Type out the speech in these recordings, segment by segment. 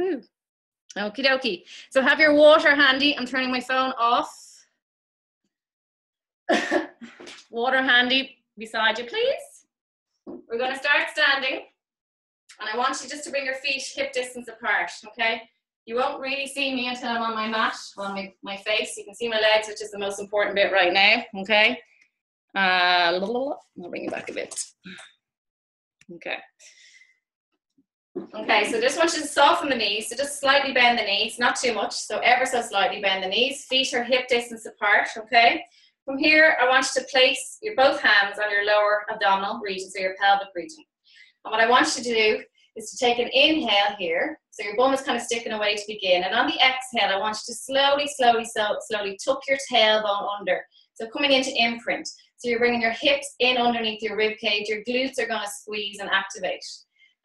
Woo. Okie dokie. So have your water handy. I'm turning my phone off. Water handy beside you, please. We're going to start standing. And I want you just to bring your feet hip distance apart, okay? You won't really see me until I'm on my mat, on my face. You can see my legs, which is the most important bit right now, okay? I'll bring you back a bit. Okay. Okay, so just want you to soften the knees, so just slightly bend the knees, not too much, so ever so slightly bend the knees. Feet are hip distance apart, okay? From here, I want you to place your both hands on your lower abdominal region, so your pelvic region. And what I want you to do is to take an inhale here, so your bum is kind of sticking away to begin, and on the exhale, I want you to slowly tuck your tailbone under, so coming into imprint. So you're bringing your hips in underneath your rib cage, your glutes are going to squeeze and activate.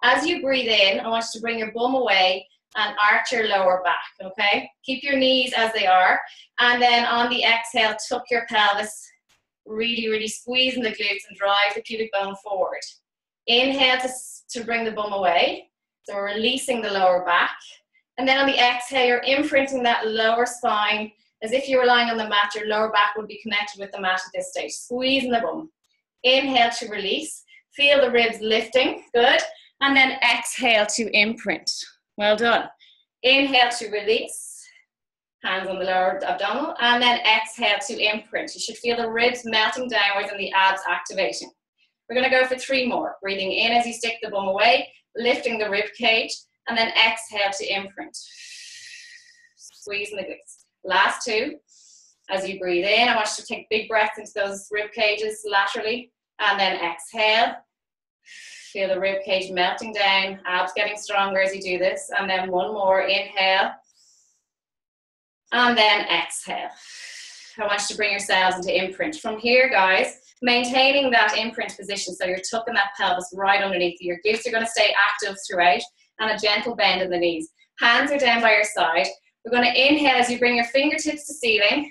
As you breathe in, I want you to bring your bum away and arch your lower back, okay? Keep your knees as they are, and then on the exhale, tuck your pelvis, really squeezing the glutes and drive the pubic bone forward. Inhale to bring the bum away, so we're releasing the lower back, and then on the exhale, you're imprinting that lower spine as if you were lying on the mat. Your lower back would be connected with the mat at this stage, squeezing the bum. Inhale to release, feel the ribs lifting, good. And then exhale to imprint. Well done. Inhale to release, hands on the lower abdominal, and then exhale to imprint. You should feel the ribs melting downwards and the abs activating. We're going to go for 3 more. Breathing in as you stick the bum away, lifting the rib cage, and then exhale to imprint. Squeezing the glutes. Last 2. As you breathe in, I want you to take big breaths into those rib cages laterally, and then exhale. Feel the rib cage melting down, abs getting stronger as you do this. And then 1 more, inhale. And then exhale. I want you to bring yourselves into imprint. From here, guys, maintaining that imprint position, so you're tucking that pelvis right underneath you. Your glutes are going to stay active throughout, and a gentle bend in the knees. Hands are down by your side. We're going to inhale as you bring your fingertips to ceiling.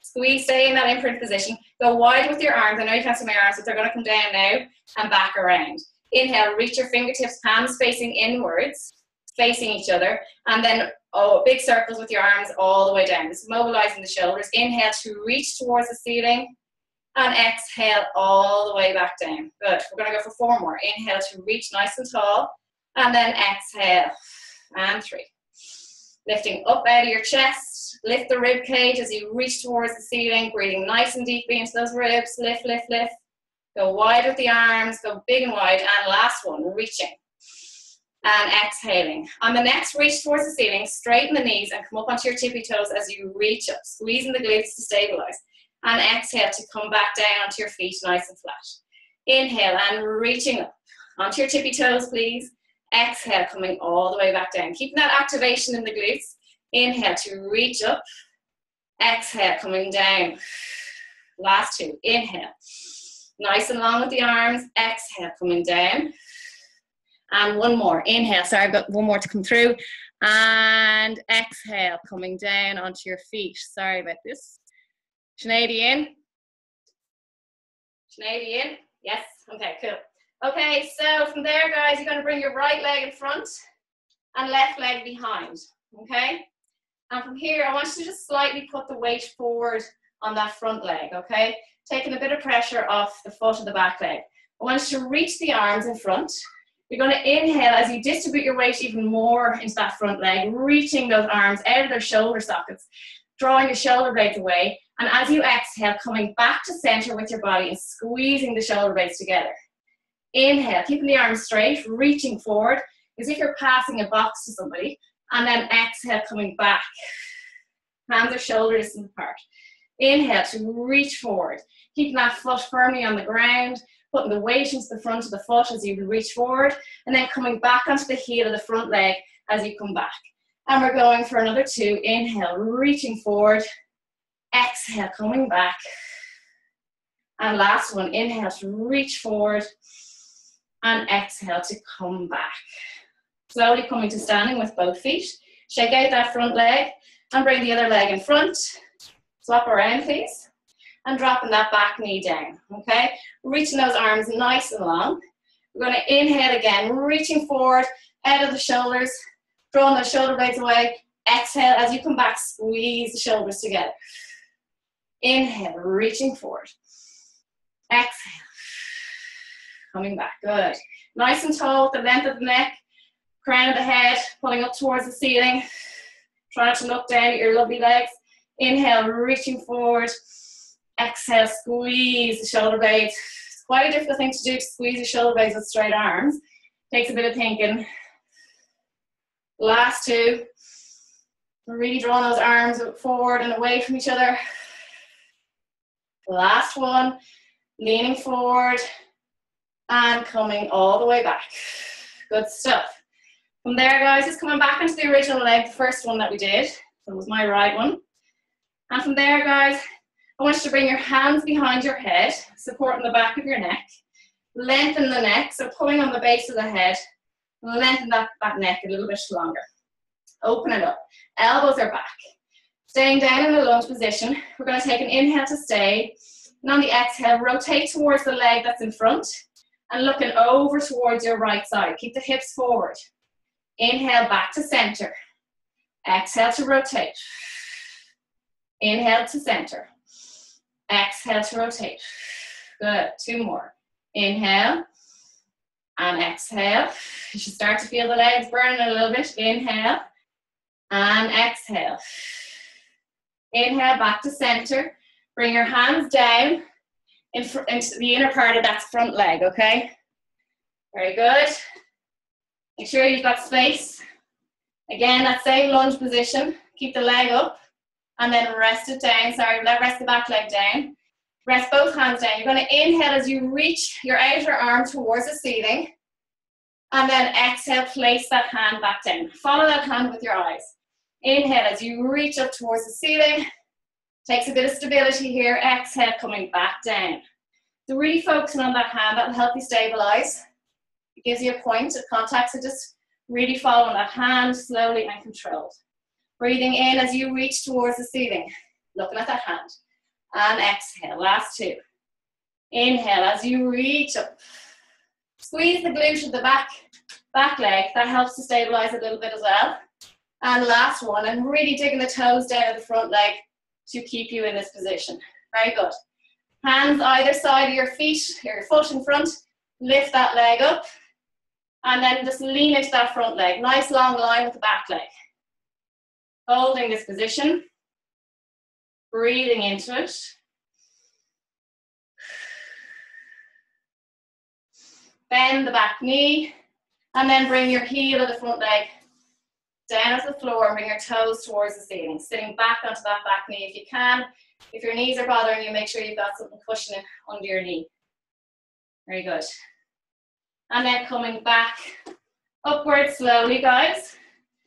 Squeeze, stay in that imprint position. Go wide with your arms. I know you can't see my arms, but they're going to come down now and back around. Inhale, reach your fingertips, palms facing inwards, facing each other, and then big circles with your arms all the way down. This is mobilizing the shoulders. Inhale to reach towards the ceiling, and exhale all the way back down. Good. We're going to go for 4 more. Inhale to reach nice and tall, and then exhale, and 3. Lifting up out of your chest, lift the rib cage as you reach towards the ceiling, breathing nice and deeply into those ribs. Lift, lift, lift. Go wide with the arms, go big and wide, and last one, reaching. And exhaling. On the next reach towards the ceiling, straighten the knees and come up onto your tippy toes as you reach up, squeezing the glutes to stabilize. And exhale to come back down onto your feet nice and flat. Inhale and reaching up. Onto your tippy toes, please. Exhale, coming all the way back down. Keeping that activation in the glutes. Inhale to reach up. Exhale, coming down. Last 2. Inhale. Nice and long with the arms. Exhale, coming down. And 1 more. Inhale. Sorry, I've got 1 more to come through. And exhale, coming down onto your feet. Sorry about this. Sinead in? Sinead in? Yes? Okay, cool. Okay, so from there, guys, you're going to bring your right leg in front and left leg behind. Okay? And from here, I want you to just slightly put the weight forward on that front leg. Okay? Taking a bit of pressure off the foot of the back leg. I want you to reach the arms in front. You're going to inhale as you distribute your weight even more into that front leg, reaching those arms out of their shoulder sockets, drawing the shoulder blades away. And as you exhale, coming back to center with your body and squeezing the shoulder blades together. Inhale, keeping the arms straight, reaching forward as if you're passing a box to somebody. And then exhale, coming back. Hands or shoulder distance apart. Inhale to reach forward, keeping that foot firmly on the ground, putting the weight into the front of the foot as you reach forward, and then coming back onto the heel of the front leg as you come back. And we're going for another 2. Inhale, reaching forward. Exhale, coming back. And last one, inhale to reach forward. And exhale to come back. Slowly coming to standing with both feet. Shake out that front leg and bring the other leg in front. Swap around, please. And dropping that back knee down, okay? Reaching those arms nice and long. We're going to inhale again, reaching forward, out of the shoulders, Drawing the shoulder blades away. Exhale, as you come back, squeeze the shoulders together. Inhale, reaching forward. Exhale, coming back, good. Nice and tall, the length of the neck, crown of the head, pulling up towards the ceiling. Try not to look down at your lovely legs. Inhale, reaching forward. Exhale, squeeze the shoulder blades. It's quite a difficult thing to do, to squeeze the shoulder blades with straight arms. Takes a bit of thinking. Last two. We're really drawing those arms forward and away from each other. Last one. Leaning forward and coming all the way back. Good stuff. From there, guys, just coming back into the original leg, the first one that we did. So it was my right one. And from there, guys, I want you to bring your hands behind your head, supporting the back of your neck. Lengthen the neck, so pulling on the base of the head. Lengthen that neck a little bit longer. Open it up. Elbows are back. Staying down in the lunge position. We're going to take an inhale to stay. And on the exhale, rotate towards the leg that's in front and looking over towards your right side. Keep the hips forward. Inhale back to center. Exhale to rotate. Inhale to center. Exhale to rotate. Good. Two more. Inhale and exhale. You should start to feel the legs burning a little bit. Inhale and exhale. Inhale back to center. Bring your hands down into the inner part of that front leg, okay? Very good. Make sure you've got space. Again, that same lunge position. Keep the leg up and then rest it down. Sorry, rest the back leg down. Rest both hands down. You're going to inhale as you reach your outer arm towards the ceiling. And then exhale, place that hand back down. Follow that hand with your eyes. Inhale as you reach up towards the ceiling. Takes a bit of stability here. Exhale, coming back down. So really focusing on that hand, that will help you stabilize. It gives you a point of contact, so just really following that hand slowly and controlled. Breathing in as you reach towards the ceiling, looking at that hand. And exhale, last two. Inhale as you reach up. Squeeze the glute of the back leg. That helps to stabilize a little bit as well. And last one, and really digging the toes down of the front leg to keep you in this position. Very good. Hands either side of your feet, your foot in front. Lift that leg up. And then just lean into that front leg. Nice long line with the back leg. Holding this position. Breathing into it. Bend the back knee. And then bring your heel of the front leg down to the floor and bring your toes towards the ceiling. Sitting back onto that back knee if you can. If your knees are bothering you, make sure you've got something cushioning under your knee. Very good. And then coming back upwards slowly, guys.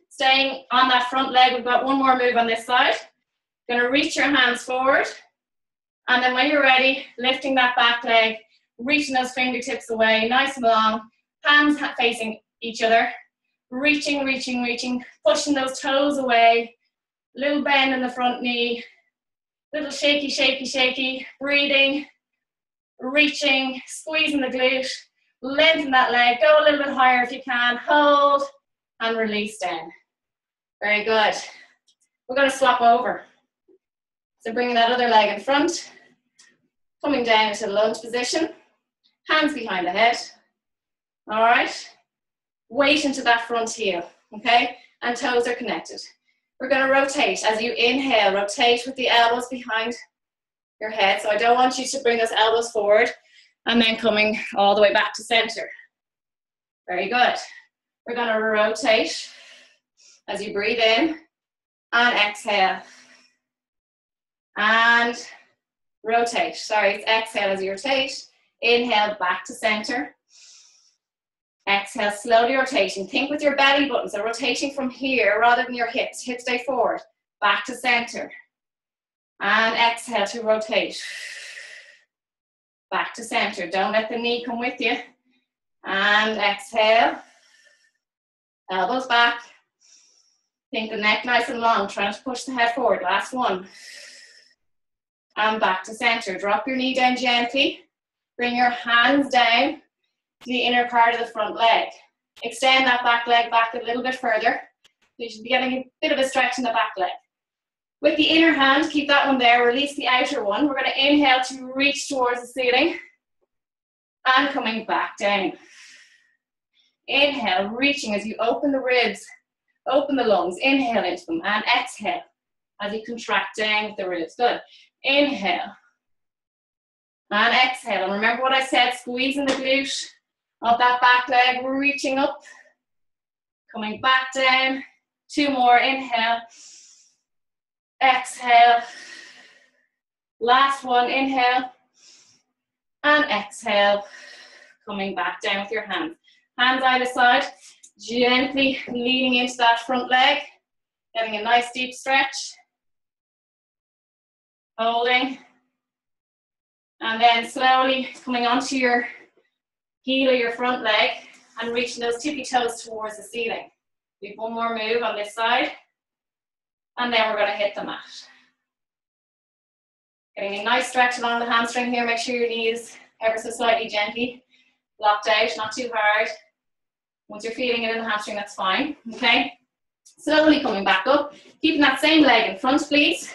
Staying on that front leg, we've got one more move on this side. Going to reach your hands forward. And then when you're ready, lifting that back leg, reaching those fingertips away, nice and long. Hands facing each other. Reaching, reaching, reaching. Pushing those toes away. Little bend in the front knee. Little shaky, shaky, shaky. Breathing. Reaching. Squeezing the glute. Lengthen that leg. Go a little bit higher if you can. Hold. And release down. Very good. We're going to swap over. So bringing that other leg in front. Coming down into the lunge position. Hands behind the head. All right. Weight into that front heel. Okay. And toes are connected. We're going to rotate. As you inhale, rotate with the elbows behind your head. So I don't want you to bring those elbows forward and then coming all the way back to center. Very good. We're going to rotate as you breathe in and exhale. And rotate. Sorry, it's exhale as you rotate. Inhale back to center. Exhale, slowly rotating. Think with your belly button, so rotating from here rather than your hips. Hips stay forward. Back to center. And exhale to rotate. Back to center. Don't let the knee come with you. And exhale. Elbows back. Think the neck nice and long. Trying to push the head forward. Last one. And back to center. Drop your knee down gently. Bring your hands down to the inner part of the front leg. Extend that back leg back a little bit further. You should be getting a bit of a stretch in the back leg. With the inner hand, keep that one there, release the outer one. We're going to inhale to reach towards the ceiling and coming back down. Inhale, reaching as you open the ribs, open the lungs, inhale into them, and exhale as you contract down with the ribs. Good. Inhale and exhale. And remember what I said, squeezing the glute of that back leg, reaching up, coming back down. 2 more, inhale, exhale. Last one, inhale, and exhale. Coming back down with your hands. Hands either side, gently leaning into that front leg, getting a nice deep stretch. Holding. And then slowly coming onto your heel of your front leg and reaching those tippy toes towards the ceiling. We have one more move on this side. And then we're going to hit the mat. Getting a nice stretch along the hamstring here. Make sure your knees ever so slightly gently locked out, not too hard. Once you're feeling it in the hamstring, that's fine. Okay? Slowly coming back up. Keeping that same leg in front, please.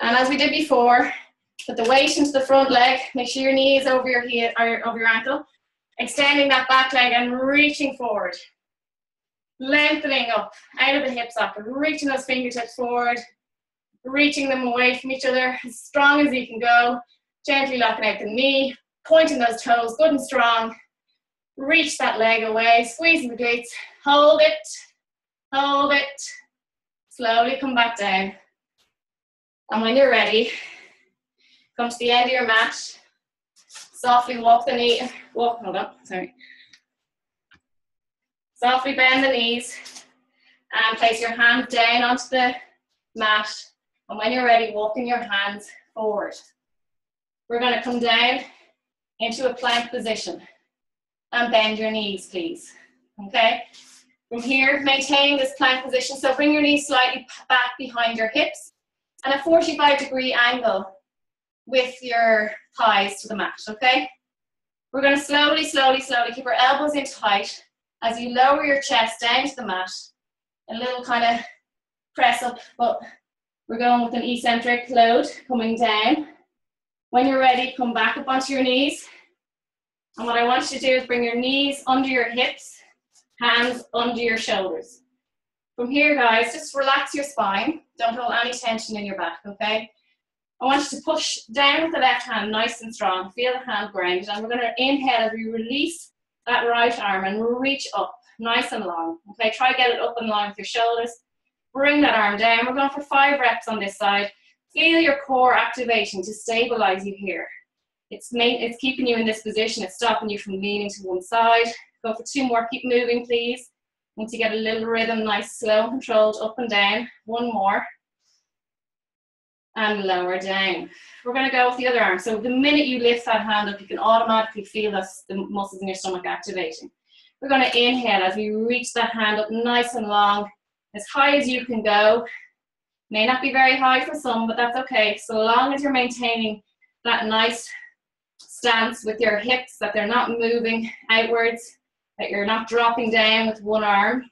And as we did before, put the weight into the front leg. Make sure your knee is over your heel or over your ankle. Extending that back leg and reaching forward. Lengthening up out of the hip socket. Reaching those fingertips forward. Reaching them away from each other as strong as you can go. Gently locking out the knee. Pointing those toes good and strong. Reach that leg away. Squeezing the glutes. Hold it. Hold it. Slowly come back down. And when you're ready, come to the end of your mat. Softly walk the knee. Hold on, sorry. Softly bend the knees and place your hands down onto the mat. And when you're ready, walking your hands forward. We're going to come down into a plank position and bend your knees, please. Okay? From here, maintain this plank position. So bring your knees slightly back behind your hips and a 45-degree angle with your thighs to the mat, okay? We're going to slowly, slowly, slowly keep our elbows in tight as you lower your chest down to the mat. A little kind of press up, but we're going with an eccentric load coming down. When you're ready, come back up onto your knees. And what I want you to do is bring your knees under your hips, hands under your shoulders. From here, guys, just relax your spine. Don't hold any tension in your back, okay? I want you to push down with the left hand nice and strong. Feel the hand grounded. And we're going to inhale as we release that right arm and reach up nice and long. Okay, try to get it up and long with your shoulders. Bring that arm down. We're going for 5 reps on this side. Feel your core activation to stabilize you here. It's keeping you in this position. It's stopping you from leaning to one side. Go for 2 more. Keep moving, please. Once you get a little rhythm, nice, slow, controlled, up and down. 1 more. And lower down. We're going to go with the other arm. So the minute you lift that hand up, you can automatically feel the muscles in your stomach activating. We're going to inhale as we reach that hand up nice and long, as high as you can go. May not be very high for some, but that's okay. So long as you're maintaining that nice stance with your hips, that they're not moving outwards, that you're not dropping down with one arm,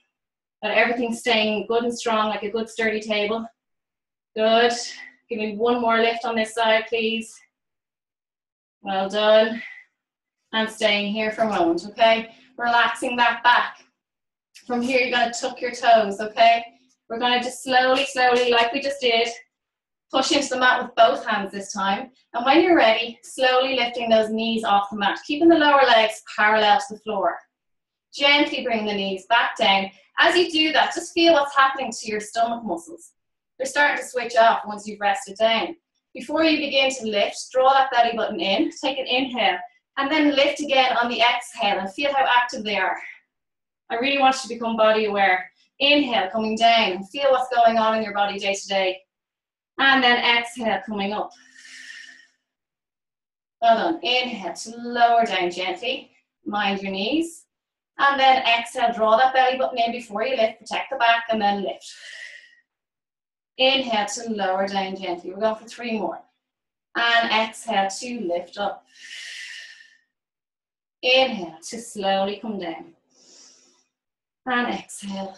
that everything's staying good and strong like a good sturdy table. Good. Give me 1 more lift on this side, please. Well done. And staying here for a moment, okay? Relaxing that back. From here, you're going to tuck your toes, okay? We're going to just slowly, slowly, like we just did, push into the mat with both hands this time. And when you're ready, slowly lifting those knees off the mat, keeping the lower legs parallel to the floor. Gently bring the knees back down. As you do that, just feel what's happening to your stomach muscles. They're starting to switch off once you've rested down. Before you begin to lift, draw that belly button in, take an inhale, and then lift again on the exhale and feel how active they are. I really want you to become body aware. Inhale, coming down, and feel what's going on in your body day to day. And then exhale, coming up. Well done. Inhale to lower down gently. Mind your knees. And then exhale, draw that belly button in before you lift. Protect the back and then lift. Inhale to lower down gently. We're going for 3 more. And exhale to lift up. Inhale to slowly come down. And exhale.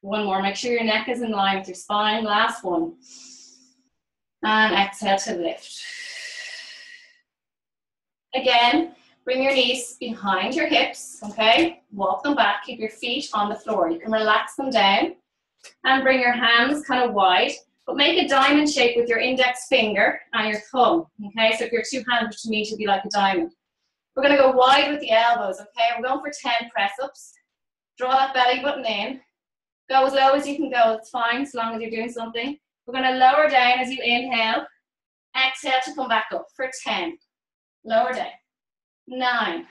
One more. Make sure your neck is in line with your spine. Last one. And exhale to lift. Again, bring your knees behind your hips, okay? Walk them back. Keep your feet on the floor. You can relax them down and bring your hands kind of wide, but make a diamond shape with your index finger and your thumb, okay? So if your two hands to me to be like a diamond. We're going to go wide with the elbows, okay? We're going for 10 press-ups. Draw that belly button in. Go as low as you can go. It's fine as long as you're doing something. We're going to lower down as you inhale. Exhale to come back up for 10. Lower down. 9.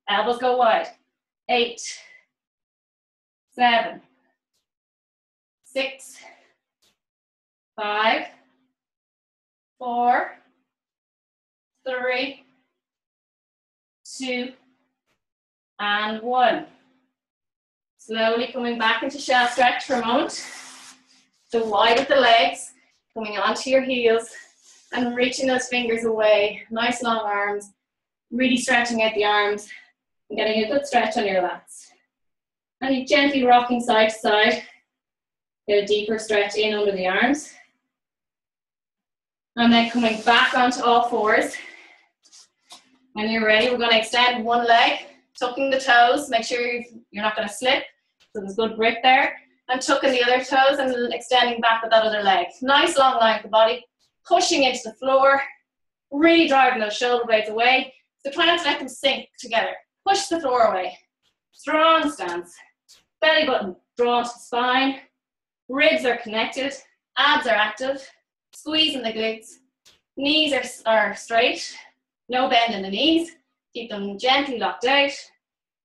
Elbows go wide. 8. 7. 6. 5. 4. 3. 2. And 1. Slowly coming back into shell stretch for a moment. So wide with the legs, coming onto your heels and reaching those fingers away. Nice long arms, really stretching out the arms and getting a good stretch on your lats. And you're gently rocking side to side. Get a deeper stretch in under the arms. And then coming back onto all fours. When you're ready, we're going to extend one leg, tucking the toes. Make sure you're not going to slip. So there's good grip there. And tucking the other toes and extending back with that other leg. Nice long line of the body. Pushing into the floor. Really driving those shoulder blades away. So try not to let them sink together. Push the floor away. Strong stance. Belly button drawn to the spine. Ribs are connected. Abs are active. Squeezing the glutes. Knees are straight. No bend in the knees. Keep them gently locked out.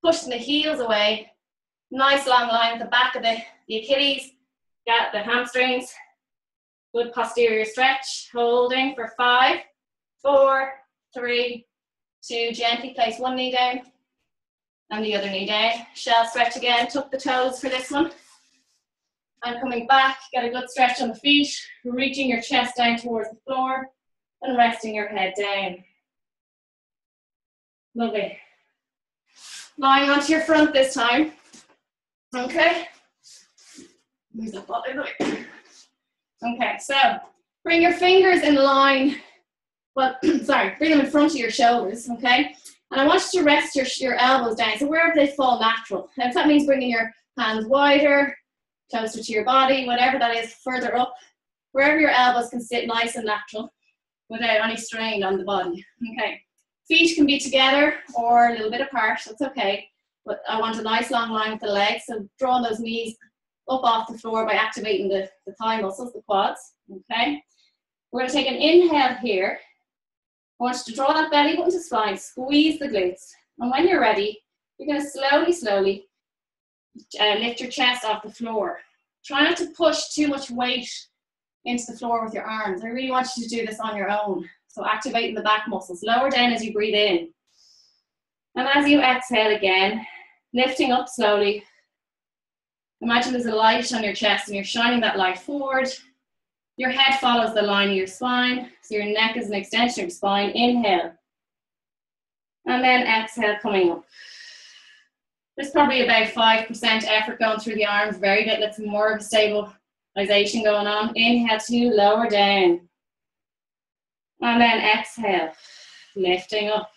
Pushing the heels away. Nice long line at the back of the Achilles. Got the hamstrings. Good posterior stretch. Holding for 5, 4, 3, 2. Gently place one knee down and the other knee down. Shell stretch again. Tuck the toes for this one. And coming back, get a good stretch on the feet. Reaching your chest down towards the floor and resting your head down. Lovely. Lying onto your front this time. Okay. Okay, so bring your fingers in line. Well, sorry, bring them in front of your shoulders, okay? And I want you to rest your elbows down, so wherever they fall natural. And if that means bringing your hands wider, closer to your body, whatever that is, further up, wherever your elbows can sit nice and natural without any strain on the body, okay? Feet can be together or a little bit apart, that's okay. But I want a nice long line with the legs, so drawing those knees up off the floor by activating the thigh muscles, the quads, okay? We're going to take an inhale here. I want you to draw that belly button to spine, squeeze the glutes. And when you're ready, you're going to slowly lift your chest off the floor. Try not to push too much weight into the floor with your arms. I really want you to do this on your own. So activating the back muscles. Lower down as you breathe in. And as you exhale again, lifting up slowly. Imagine there's a light on your chest and you're shining that light forward. Your head follows the line of your spine, so your neck is an extension of your spine. Inhale. And then exhale, coming up. There's probably about 5% effort going through the arms. Very good. Let's more of a stabilization going on. Inhale to lower down. And then exhale, lifting up.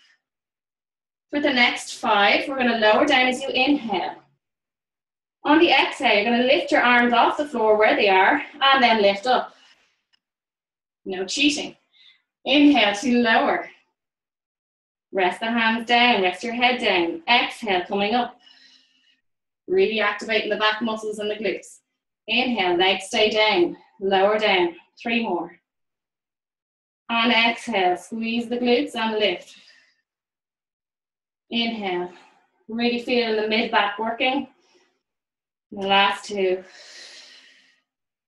For the next 5, we're going to lower down as you inhale. On the exhale, you're going to lift your arms off the floor where they are and then lift up. No cheating. Inhale to lower. Rest the hands down, rest your head down. Exhale, coming up. Really activating the back muscles and the glutes. Inhale, legs stay down, lower down. 3 more. And exhale, squeeze the glutes and lift. Inhale, really feeling the mid-back working. The last 2.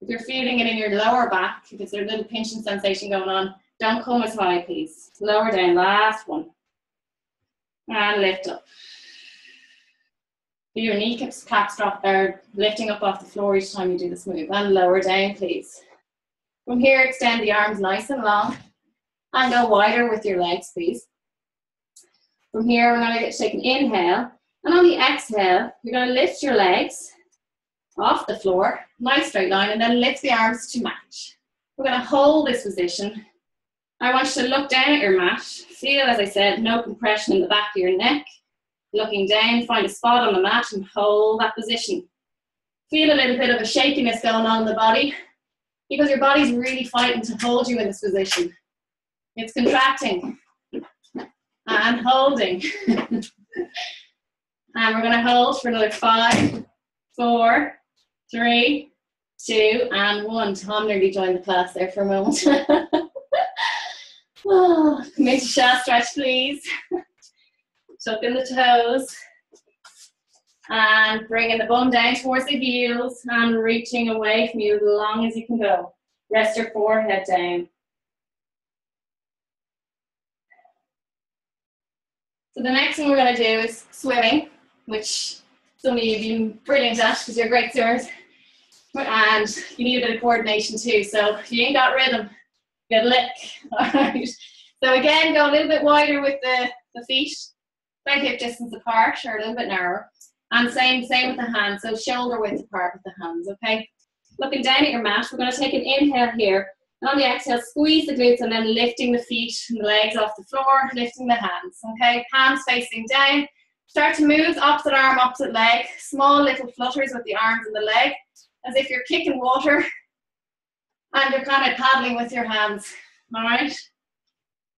If you're feeling it in your lower back, if it's a little pinching sensation going on, don't come as high, please. Lower down, last 1. And lift up. Do your kneecaps drop there, lifting up off the floor each time you do this move. And lower down, please. From here, extend the arms nice and long. And go wider with your legs, please. From here, we're going to take an inhale. And on the exhale, you're going to lift your legs off the floor, nice straight line, and then lift the arms to match. We're going to hold this position. I want you to look down at your mat. Feel, as I said, no compression in the back of your neck. Looking down, find a spot on the mat and hold that position. Feel a little bit of a shakiness going on in the body because your body's really fighting to hold you in this position. It's contracting and holding. And we're going to hold for another 5, 4, 3, 2, and 1. Tom nearly joined the class there for a moment. Oh, come into shaft stretch, please. Tuck in the toes. And bringing the bum down towards the heels and reaching away from you as long as you can go. Rest your forehead down. So the next thing we're going to do is swimming, which some of you have been brilliant at because you're great swimmers. And you need a bit of coordination too. So if you ain't got rhythm, good lick. All right. So again, go a little bit wider with the feet, about hip distance apart or a little bit narrower. And same with the hands, so shoulder width apart with the hands, okay? Looking down at your mat, we're going to take an inhale here. And on the exhale, squeeze the glutes and then lifting the feet and the legs off the floor, lifting the hands, okay? Hands facing down. Start to move opposite arm, opposite leg. Small little flutters with the arms and the leg, as if you're kicking water and you're kind of paddling with your hands, all right?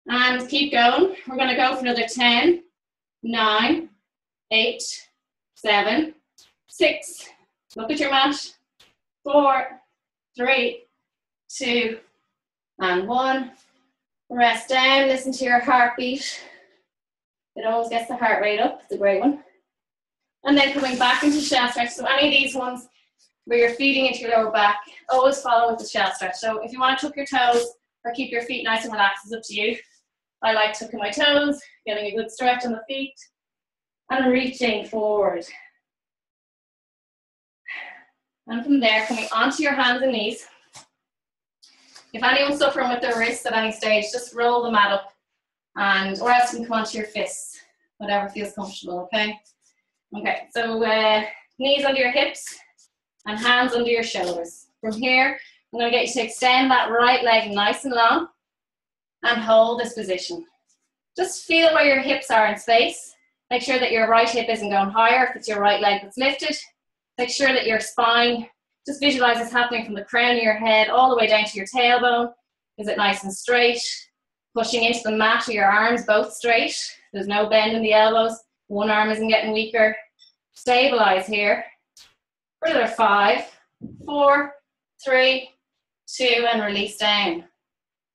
And keep going. We're going to go for another 10, 9, 8, 7, 6. Look at your mat. 4, 3, 2, and 1. Rest down. Listen to your heartbeat. It always gets the heart rate up. It's a great one. And then coming back into shaft stretch. So any of these ones where you're feeding into your lower back, always follow with the shaft stretch. So if you want to tuck your toes or keep your feet nice and relaxed, it's up to you. I like tucking my toes, getting a good stretch on the feet, and reaching forward. And from there, coming onto your hands and knees. If anyone's suffering with their wrists at any stage, just roll the mat up, or else you can come onto your fists, whatever feels comfortable, okay? Okay, so knees under your hips and hands under your shoulders. From here, I'm going to get you to extend that right leg nice and long and hold this position. Just feel where your hips are in space. Make sure that your right hip isn't going higher if it's your right leg that's lifted. Make sure that your spine, just visualize this happening from the crown of your head all the way down to your tailbone. Is it nice and straight? Pushing into the mat with your arms both straight. There's no bend in the elbows. One arm isn't getting weaker. Stabilize here. For another 5, 4, 3, 2, and release down.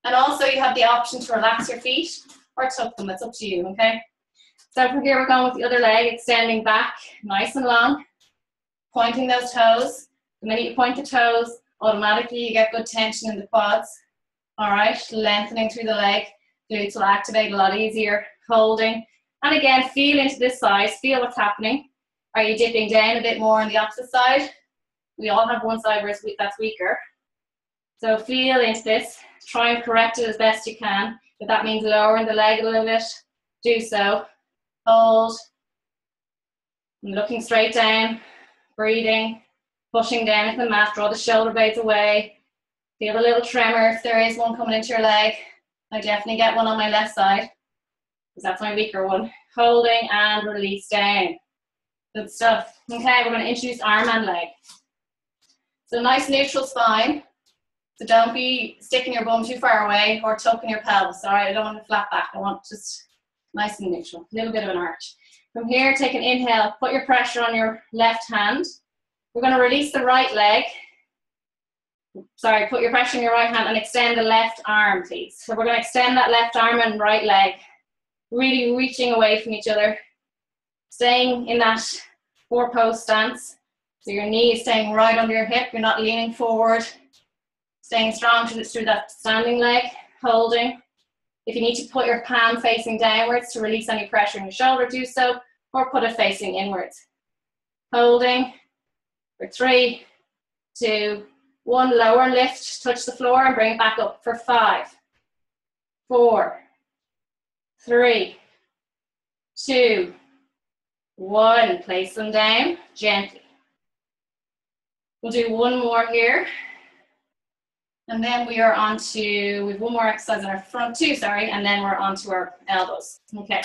And also you have the option to relax your feet or tuck them. It's up to you, okay? So from here we're going with the other leg, extending back nice and long. Pointing those toes. The minute you point the toes, automatically you get good tension in the quads. All right, lengthening through the leg. Glutes will activate a lot easier. Holding. And again, feel into this side. Feel what's happening. Are you dipping down a bit more on the opposite side? We all have one side where that's weaker. So feel into this. Try and correct it as best you can. If that means lowering the leg a little bit, do so. Hold. And looking straight down. Breathing. Pushing down into the mat. Draw the shoulder blades away. Feel a little tremor if there is one coming into your leg. I definitely get one on my left side, because that's my weaker one. Holding and release down. Good stuff. Okay, we're going to introduce arm and leg. So nice neutral spine. So don't be sticking your bum too far away or tucking your pelvis. All right, I don't want to flat back. I want just nice and neutral. A little bit of an arch. From here, take an inhale. Put your pressure on your left hand. We're going to release the right leg. Sorry, put your pressure on your right hand and extend the left arm, please. So we're going to extend that left arm and right leg, really reaching away from each other, staying in that four-post stance. So your knee is staying right under your hip, you're not leaning forward, staying strong through that standing leg, holding. If you need to put your palm facing downwards to release any pressure in your shoulder, do so, or put it facing inwards. Holding for 3, 2, 1, lower and lift, touch the floor and bring it back up for 5, 4, 3, 2, 1. Place them down gently. We'll do one more here. And then we are on to, we have one more exercise in our front too, sorry, and then we're on to our elbows. Okay,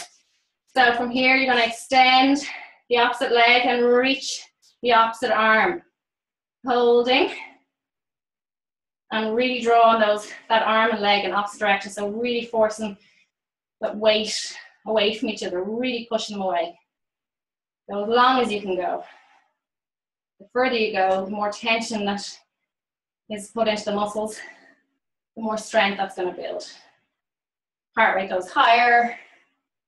so from here you're going to extend the opposite leg and reach the opposite arm. Holding and really drawing that arm and leg in opposite direction, so really forcing that weight away from each other, really pushing them away. Go as long as you can go. The further you go, the more tension that is put into the muscles, the more strength that's going to build. Heart rate goes higher,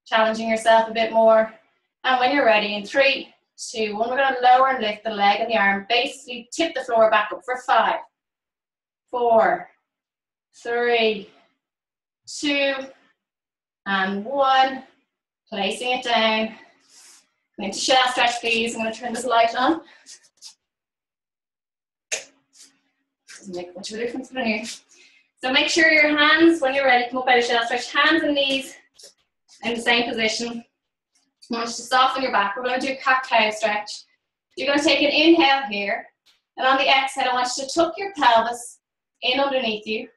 challenging yourself a bit more. And when you're ready, in 3, 2, 1, we're going to lower and lift the leg and the arm. Basically, tip the floor back up for 5, 4, 3, 2, and 1. Placing it down. Into shelf stretch, please. I'm going to turn this light on. Doesn't make much of a difference from here. So make sure your hands, when you're ready, come up out of shelf stretch, hands and knees in the same position. I want you to soften your back. We're going to do cat-cow stretch. You're going to take an inhale here, and on the exhale, I want you to tuck your pelvis in underneath you.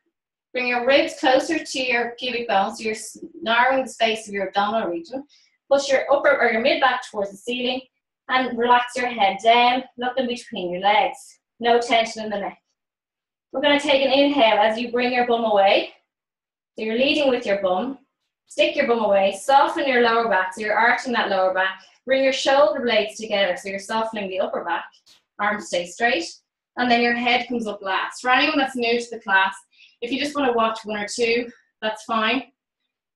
Bring your ribs closer to your pubic bone, so you're narrowing the space of your abdominal region. Push your upper or your mid back towards the ceiling, and relax your head down, looking between your legs. No tension in the neck. We're going to take an inhale as you bring your bum away. So you're leading with your bum. Stick your bum away, soften your lower back, so you're arching that lower back. Bring your shoulder blades together, so you're softening the upper back. Arms stay straight, and then your head comes up last. For anyone that's new to the class, if you just want to watch 1 or 2, that's fine.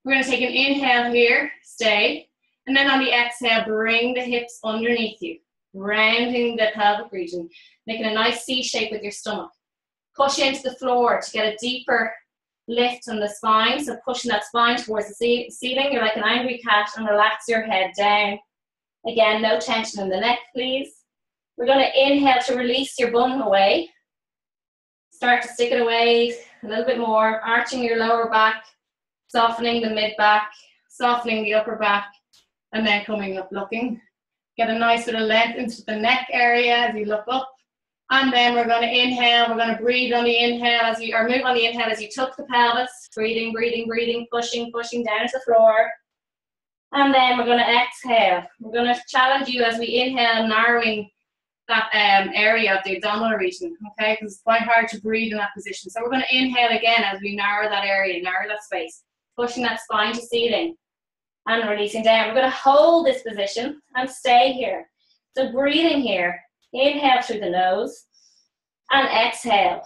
We're going to take an inhale here, stay, and then on the exhale, bring the hips underneath you, rounding the pelvic region, making a nice C shape with your stomach. Push into the floor to get a deeper lift on the spine, so pushing that spine towards the ceiling. You're like an angry cat, and relax your head down. Again, no tension in the neck, please. We're going to inhale to release your bum away. Start to stick it away a little bit more, arching your lower back, softening the mid back, softening the upper back, and then coming up looking. Get a nice bit of length into the neck area as you look up. And then we're going to inhale, we're going to breathe on the inhale as you, or move on the inhale as you tuck the pelvis. Breathing, breathing, breathing, pushing, pushing down to the floor. And then we're going to exhale. We're going to challenge you as we inhale, narrowing that area of the abdominal region, okay? Because it's quite hard to breathe in that position. So we're going to inhale again as we narrow that area, narrow that space. Pushing that spine to ceiling and releasing down. We're going to hold this position and stay here. So breathing here. Inhale through the nose and exhale.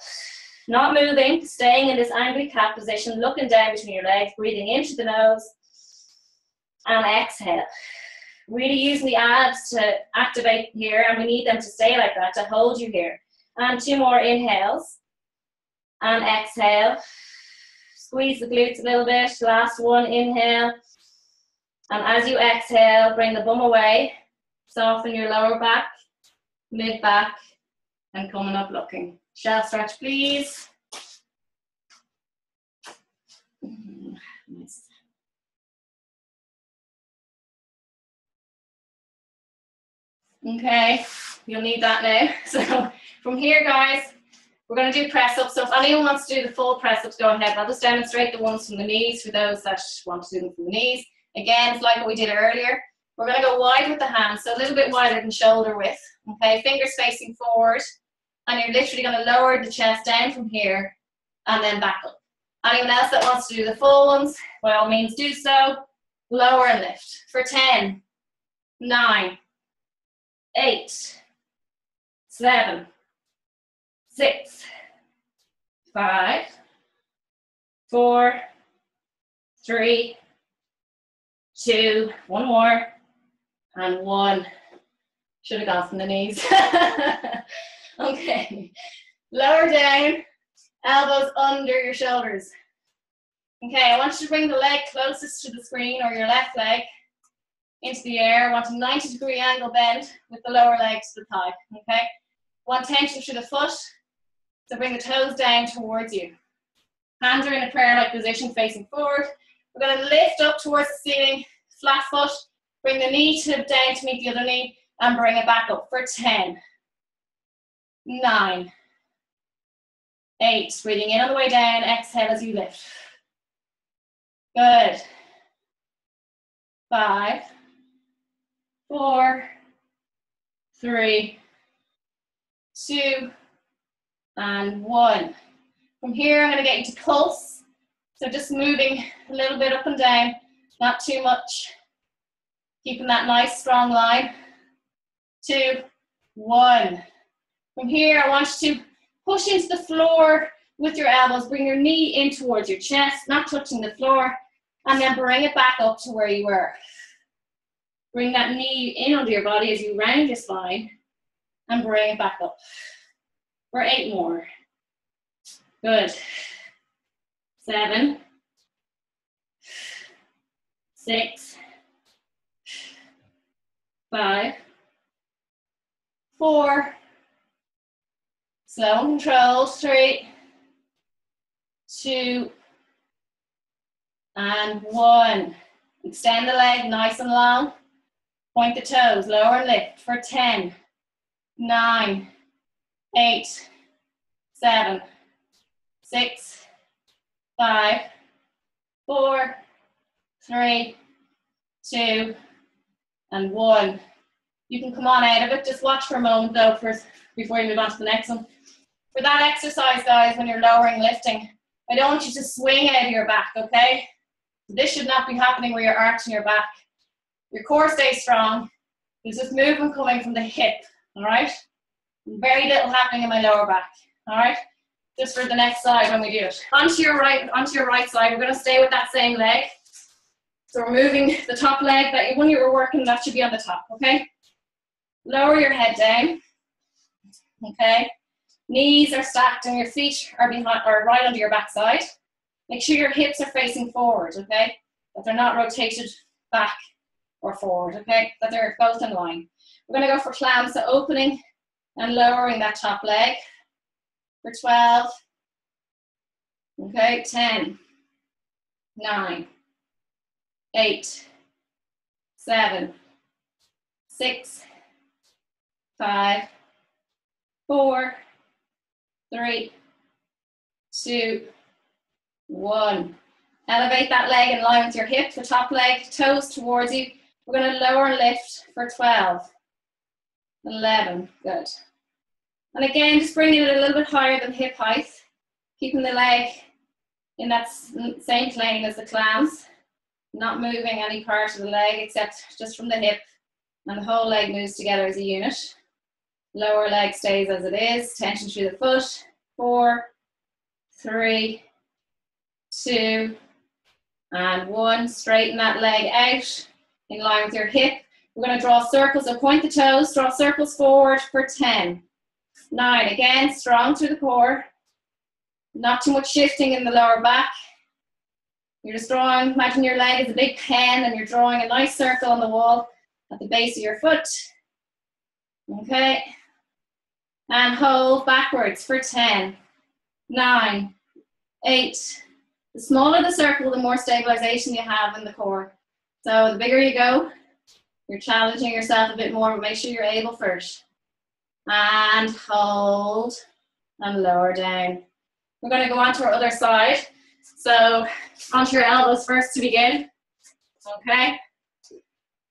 Not moving, staying in this angry cat position, looking down between your legs, breathing into the nose and exhale. Really using the abs to activate here, and we need them to stay like that to hold you here. And 2 more inhales and exhale. Squeeze the glutes a little bit. Last one, inhale. And as you exhale, bring the bum away. Soften your lower back, mid back, and coming up looking. Shelf stretch, please. Nice. Okay, you'll need that now. So from here, guys, we're going to do press-ups. So if anyone wants to do the full press-ups, go ahead. I'll just demonstrate the ones from the knees for those that want to do them from the knees. Again, it's like what we did earlier. We're going to go wide with the hands, so a little bit wider than shoulder width. Okay, fingers facing forward, and you're literally going to lower the chest down from here and then back up. Anyone else that wants to do the full ones, by all means do so. Lower and lift for 10, 9, 8, 7, 6, 5, 4, 3, 2, 1 more, and 1. Should have gone from the knees. Okay, lower down, elbows under your shoulders. Okay, I want you to bring the leg closest to the screen, or your left leg, into the air. I want a 90-degree angle bend with the lower leg to the thigh, okay? Want tension through the foot, so bring the toes down towards you. Hands are in a prayer-like position facing forward. We're going to lift up towards the ceiling, flat foot, bring the knee tip down to meet the other knee, and bring it back up for 10, 9, 8. Breathing in on the way down, exhale as you lift. Good. 5, 4, 3, 2, and 1. From here, I'm going to get you to pulse. So just moving a little bit up and down, not too much. Keeping that nice strong line. 2, 1. From here, I want you to push into the floor with your elbows. Bring your knee in towards your chest, not touching the floor. And then bring it back up to where you were. Bring that knee in under your body as you round your spine. And bring it back up. For 8 more. Good. 7, 6, 5, 4, slow and controlled, 3, 2, and 1. Extend the leg nice and long. Point the toes, lower and lift for 10, 9, 8, 7, 6, 5, 4, 3, 2, and 1. You can come on out of it. Just watch for a moment though before you move on to the next one. For that exercise, guys, when you're lowering lifting, I don't want you to swing out of your back, okay? This should not be happening where you're arching your back. Your core stays strong. There's this movement coming from the hip, all right? Very little happening in my lower back, all right? Just for the next side when we do it. Onto your right side, we're going to stay with that same leg. So we're moving the top leg, that when you were working, that should be on the top, okay? Lower your head down, okay? Knees are stacked and your feet are right under your backside. Make sure your hips are facing forward, okay? That they're not rotated back or forward, okay? That they're both in line. We're going to go for clams, so opening and lowering that top leg for 12, okay? 10, 9, 8, 7, 6, 5, 4, 3, 2, 1. Elevate that leg in line with your hip, the top leg, toes towards you. We're going to lower and lift for 12, 11, good. And again, just bringing it a little bit higher than hip height, keeping the leg in that same plane as the clams, not moving any part of the leg except just from the hip, and the whole leg moves together as a unit. Lower leg stays as it is, tension through the foot. 4, 3, 2, and 1. Straighten that leg out in line with your hip. We're going to draw circles, so point the toes, draw circles forward for 10, 9. Again, strong through the core. Not too much shifting in the lower back. You're just drawing, imagine your leg is a big pen and you're drawing a nice circle on the wall at the base of your foot. Okay. And hold backwards for 10, 9, 8. The smaller the circle, the more stabilization you have in the core. So the bigger you go, you're challenging yourself a bit more, but make sure you're able first. And hold and lower down. We're going to go on to our other side. So onto your elbows first to begin. Okay.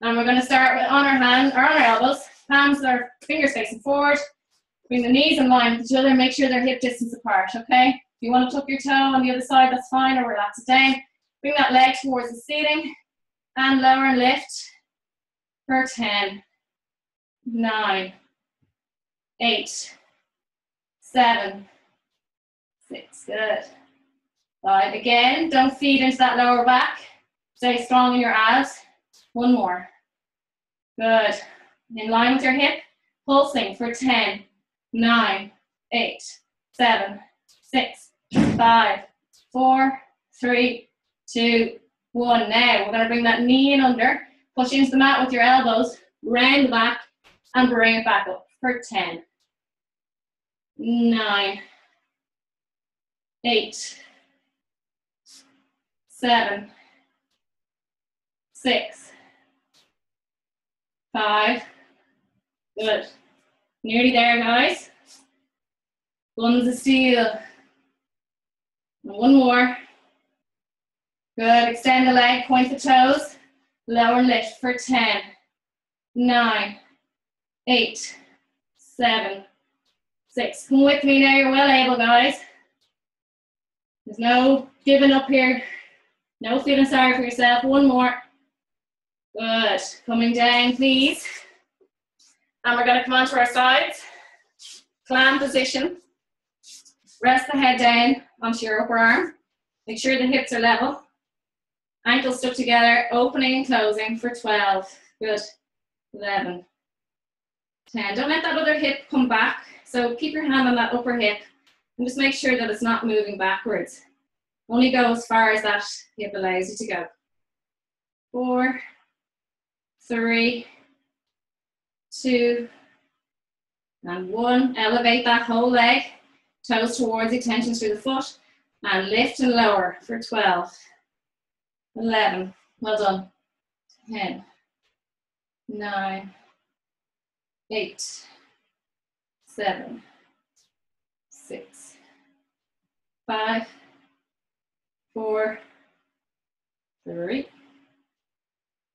And we're going to start with on our elbows. Palms are fingers facing forward. Bring the knees in line with each other. Make sure they're hip distance apart, okay? If you want to tuck your toe on the other side, that's fine, or relax it down. Bring that leg towards the ceiling. And lower and lift for 10, 9, 8, 7, 6, good. 5, again, don't feed into that lower back. Stay strong in your abs. 1 more. Good. In line with your hip, pulsing for 10, 9, 8, 7, 6, 5, 4, 3, 2, 1. Now, we're going to bring that knee in under, push into the mat with your elbows, round the back, and bring it back up for 10, 9, 8, 7, 6, 5, good. Nearly there, guys. Buns of steel. And one more. Good. Extend the leg, point the toes. Lower and lift for 10, 9, 8, 7, 6. Come with me now. You're well able, guys. There's no giving up here. No feeling sorry for yourself. One more. Good. Coming down, please. And we're going to come onto our sides. Clam position. Rest the head down onto your upper arm. Make sure the hips are level. Ankles stuck together, opening and closing for 12. Good. 11. 10. Don't let that other hip come back. So keep your hand on that upper hip and just make sure that it's not moving backwards. Only go as far as that hip allows you to go. 4, 3, 2, and 1. Elevate that whole leg. Toes towards you, tension through the foot. And lift and lower for 12. 11. Well done. 10. 9. 8. 7. 6. 5. 4. 3.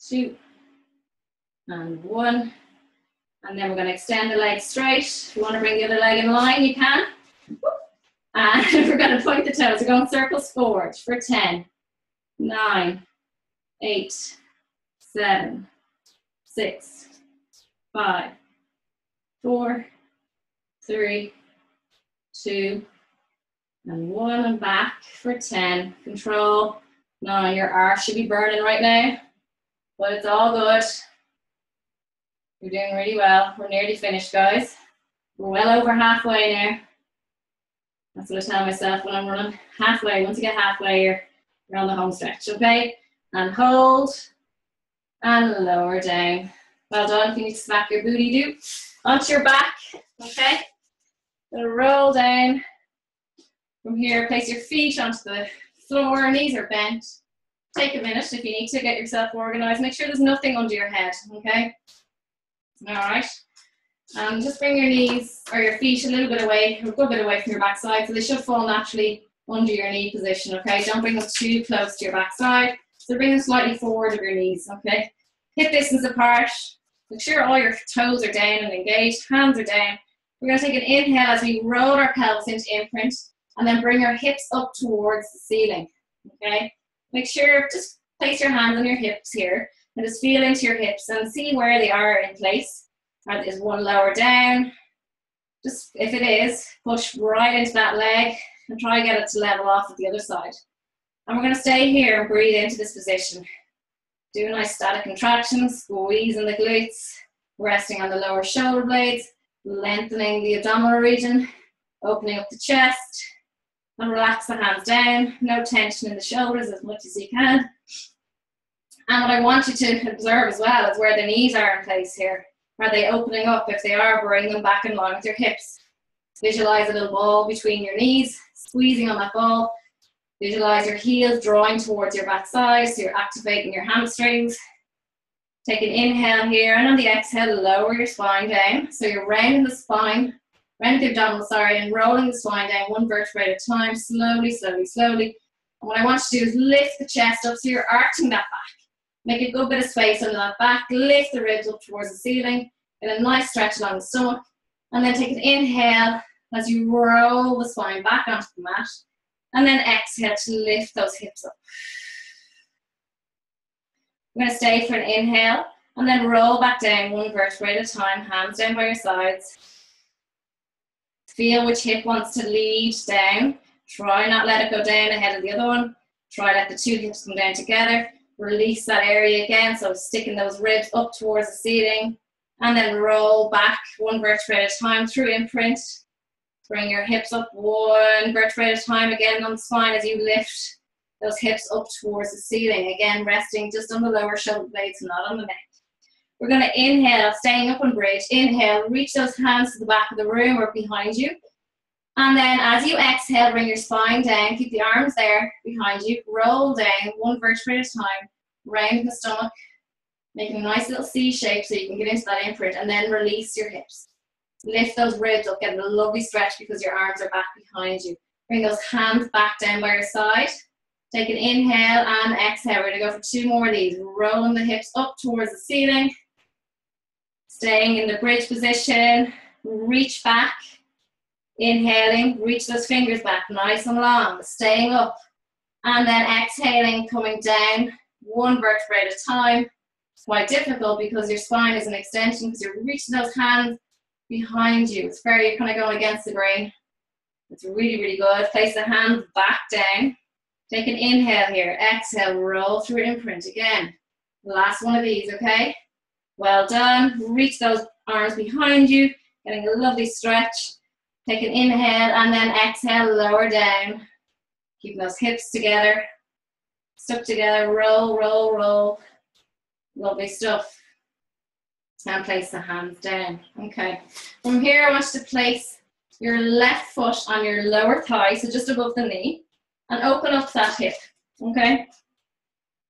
2. And 1. And then we're going to extend the leg straight. If you want to bring the other leg in line, you can. And we're going to point the toes. We're going circles forward for 10, 9, 8, 7, 6, 5, 4, 3, 2, and 1. And back for 10. Control. Now your arse should be burning right now, but it's all good. You're doing really well. We're nearly finished, guys. We're well over halfway now. That's what I tell myself when I'm running. Halfway. Once you get halfway, you're on the home stretch, okay? And hold. And lower down. Well done. If you need to smack your booty, do. Onto your back, okay? Gonna roll down. From here, place your feet onto the floor. Knees are bent. Take a minute if you need to get yourself organized. Make sure there's nothing under your head, okay? All right. Just bring your knees or your feet a little bit away, a good bit away from your backside, so they should fall naturally under your knee position, okay? Don't bring them too close to your backside. So bring them slightly forward of your knees, okay? Hip distance apart. Make sure all your toes are down and engaged, hands are down. We're going to take an inhale as we roll our pelvis into imprint and then bring our hips up towards the ceiling, okay? Make sure, just place your hands on your hips here and just feel into your hips and see where they are in place. Is one lower down? Just, if it is, push right into that leg and try and get it to level off at the other side. And we're going to stay here and breathe into this position. Do a nice static contraction, squeezing the glutes, resting on the lower shoulder blades, lengthening the abdominal region, opening up the chest, and relax the hands down. No tension in the shoulders as much as you can. And what I want you to observe as well is where the knees are in place here. Are they opening up? If they are, bring them back in line with your hips. Visualize a little ball between your knees, squeezing on that ball. Visualize your heels drawing towards your backside, so you're activating your hamstrings. Take an inhale here, and on the exhale, lower your spine down. So you're rounding the spine, rounding the abdominal, and rolling the spine down one vertebrae at a time, slowly, slowly, slowly. And what I want you to do is lift the chest up, so you're arching that back. Make a good bit of space under that back, lift the ribs up towards the ceiling, get a nice stretch along the stomach, and then take an inhale as you roll the spine back onto the mat, and then exhale to lift those hips up. We're going to stay for an inhale, and then roll back down one vertebrae at a time, hands down by your sides. Feel which hip wants to lead down. Try not let it go down ahead of the other one. Try let the two hips come down together. Release that area again, so sticking those ribs up towards the ceiling, and then roll back one vertebrae at a time through imprint. Bring your hips up one vertebrae at a time again on the spine as you lift those hips up towards the ceiling. Again, resting just on the lower shoulder blades, not on the neck. We're going to inhale, staying up on bridge. Inhale, reach those hands to the back of the room or behind you. And then as you exhale, bring your spine down, keep the arms there behind you, roll down one vertebrae at a time, round the stomach, making a nice little C shape so you can get into that imprint, and then release your hips. Lift those ribs up, get a lovely stretch because your arms are back behind you. Bring those hands back down by your side. Take an inhale and exhale. We're gonna go for 2 more of these. Rolling the hips up towards the ceiling. Staying in the bridge position. Reach back. Inhaling, reach those fingers back, nice and long. Staying up. And then exhaling, coming down, 1 vertebrae at a time. It's quite difficult because your spine is an extension because you're reaching those hands behind you. It's very, you're kind of going against the grain. It's really, really good. Place the hands back down. Take an inhale here. Exhale, roll through imprint again. Last one of these, okay? Well done. Reach those arms behind you, getting a lovely stretch. Take an inhale and then exhale, lower down. Keep those hips together, stuck together, roll, roll, roll. Lovely stuff. And place the hands down. Okay. From here, I want you to place your left foot on your lower thigh, so just above the knee, and open up that hip. Okay.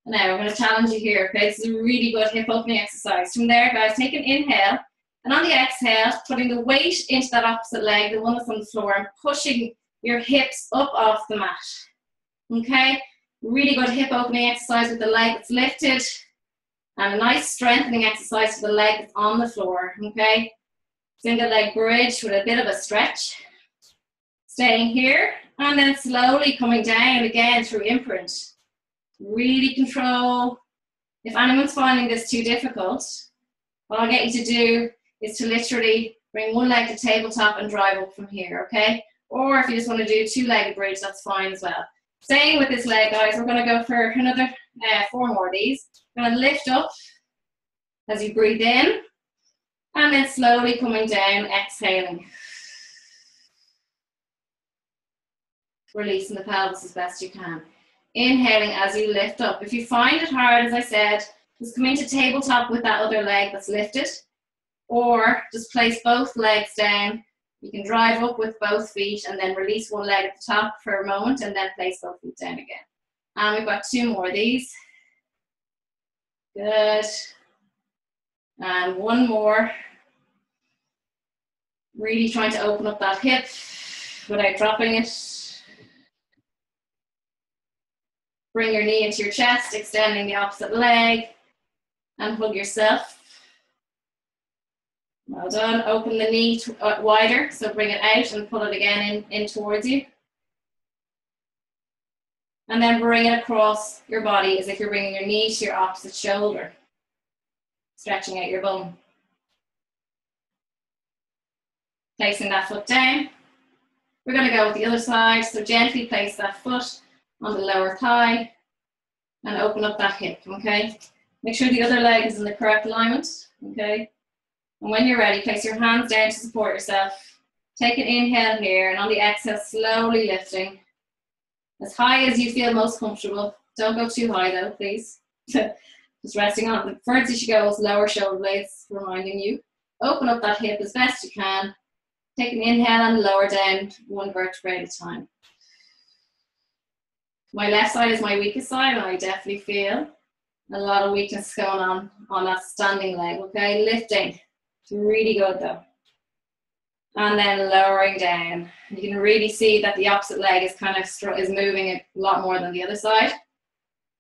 Now, I'm going to challenge you here. Okay, this is a really good hip opening exercise. From there, guys, take an inhale, and on the exhale, putting the weight into that opposite leg, the one that's on the floor, and pushing your hips up off the mat. Okay, really good hip opening exercise with the leg that's lifted, and a nice strengthening exercise for the leg that's on the floor. Okay, single leg bridge with a bit of a stretch. Staying here, and then slowly coming down again through imprint. Really control. If anyone's finding this too difficult, what I'll get you to do is to literally bring one leg to tabletop and drive up from here, okay? Or if you just want to do 2-legged bridge, that's fine as well. Staying with this leg, guys, we're going to go for another 4 more of these. We're going to lift up as you breathe in, and then slowly coming down, exhaling. Releasing the pelvis as best you can. Inhaling as you lift up. If you find it hard, as I said, just come into tabletop with that other leg that's lifted, or just place both legs down. You can drive up with both feet and then release one leg at the top for a moment and then place both feet down again. And we've got 2 more of these. Good. And 1 more. Really trying to open up that hip without dropping it. Bring your knee into your chest, extending the opposite leg, and hug yourself. Well done. Open the knee wider, so bring it out and pull it again in towards you. And then bring it across your body as if you're bringing your knee to your opposite shoulder, stretching out your bum. Placing that foot down. We're going to go with the other side, so gently place that foot on the lower thigh and open up that hip, okay? Make sure the other leg is in the correct alignment, okay? And when you're ready, place your hands down to support yourself. Take an inhale here, and on the exhale, slowly lifting. As high as you feel most comfortable. Don't go too high though, please. Just resting on it. The furthest you should go is lower shoulder blades, reminding you. Open up that hip as best you can. Take an inhale and lower down 1 vertebrae at a time. My left side is my weakest side, and I definitely feel a lot of weakness going on that standing leg, okay? Lifting. It's really good though. And then lowering down. You can really see that the opposite leg is kind of is moving a lot more than the other side.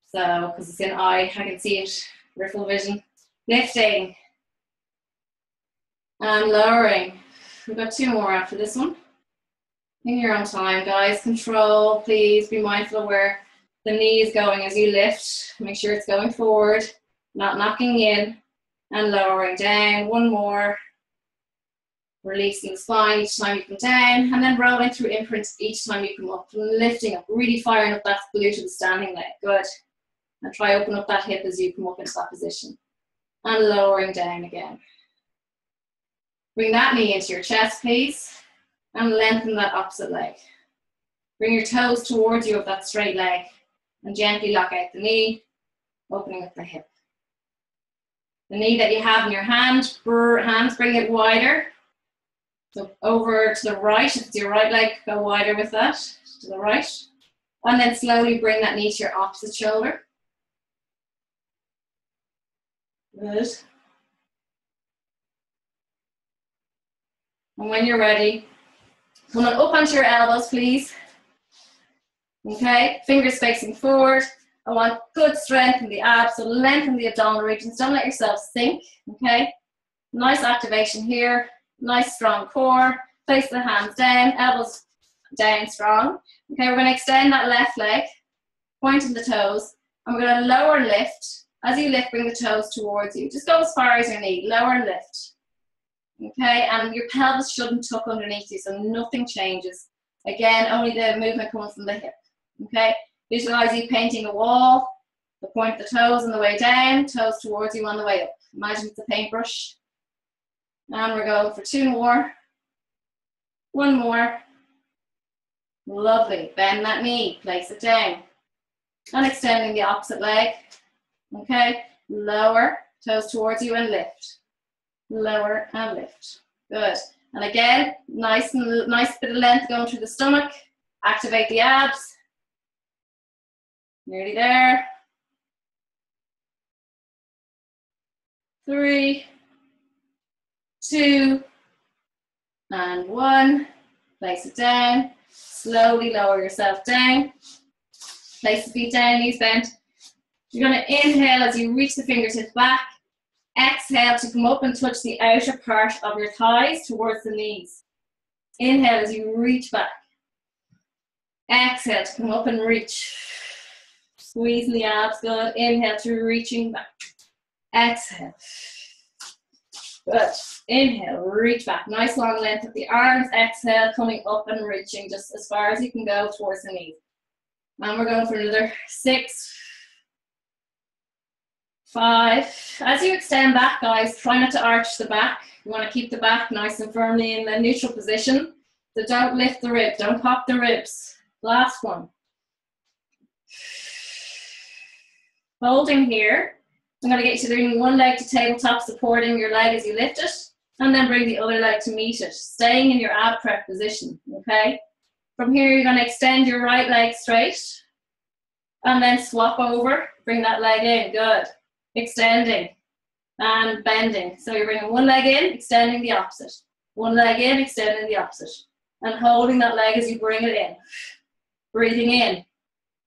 So, because it's in eye, I can see it, peripheral vision. Lifting. And lowering. We've got 2 more after this one. In your own time, guys. Control, please. Be mindful of where the knee is going as you lift. Make sure it's going forward, not knocking in, and lowering down. 1 more. Releasing the spine each time you come down, and then rolling through imprints each time you come up. Lifting up, really firing up that glute to the standing leg. Good. And try open up that hip as you come up into that position. And lowering down again. Bring that knee into your chest, please. And lengthen that opposite leg. Bring your toes towards you of that straight leg and gently lock out the knee, opening up the hip. The knee that you have in your hands, bring it wider. So over to the right, if it's your right leg, go wider with that, to the right. And then slowly bring that knee to your opposite shoulder. Good. And when you're ready, come on up onto your elbows, please. Okay, fingers facing forward. I want good strength in the abs, so lengthen the abdominal regions. Don't let yourself sink, okay? Nice activation here. Nice strong core. Place the hands down, elbows down strong. Okay, we're going to extend that left leg, pointing the toes, and we're going to lower lift. As you lift, bring the toes towards you. Just go as far as your knee, lower and lift. Okay, and your pelvis shouldn't tuck underneath you, so nothing changes. Again, only the movement coming from the hip. Okay, visualize you painting a wall, the point of the toes on the way down, toes towards you on the way up. Imagine it's a paintbrush. And we're going for 2 more. 1 more. Lovely. Bend that knee, place it down. And extending the opposite leg. Okay, lower, toes towards you and lift. Lower and lift. Good. And again, nice bit of length going through the stomach. Activate the abs. Nearly there. 3, 2, and 1. Place it down. Slowly lower yourself down. Place the feet down, knees bent. You're going to inhale as you reach the fingertips back. Exhale to come up and touch the outer part of your thighs towards the knees. Inhale as you reach back. Exhale to come up and reach. Squeezing the abs, good. Inhale to reaching back. Exhale. Good. Inhale, reach back. Nice long length of the arms. Exhale, coming up and reaching just as far as you can go towards the knees. And we're going for another 6, 5. As you extend back, guys, try not to arch the back. You want to keep the back nice and firmly in the neutral position. So don't lift the ribs, don't pop the ribs. Last one. Holding here. I'm going to get you to bring one leg to tabletop, supporting your leg as you lift it, and then bring the other leg to meet it, staying in your ab prep position, okay? From here, you're going to extend your right leg straight, and then swap over, bring that leg in, good. Extending and bending. So you're bringing one leg in, extending the opposite. One leg in, extending the opposite. And holding that leg as you bring it in. Breathing in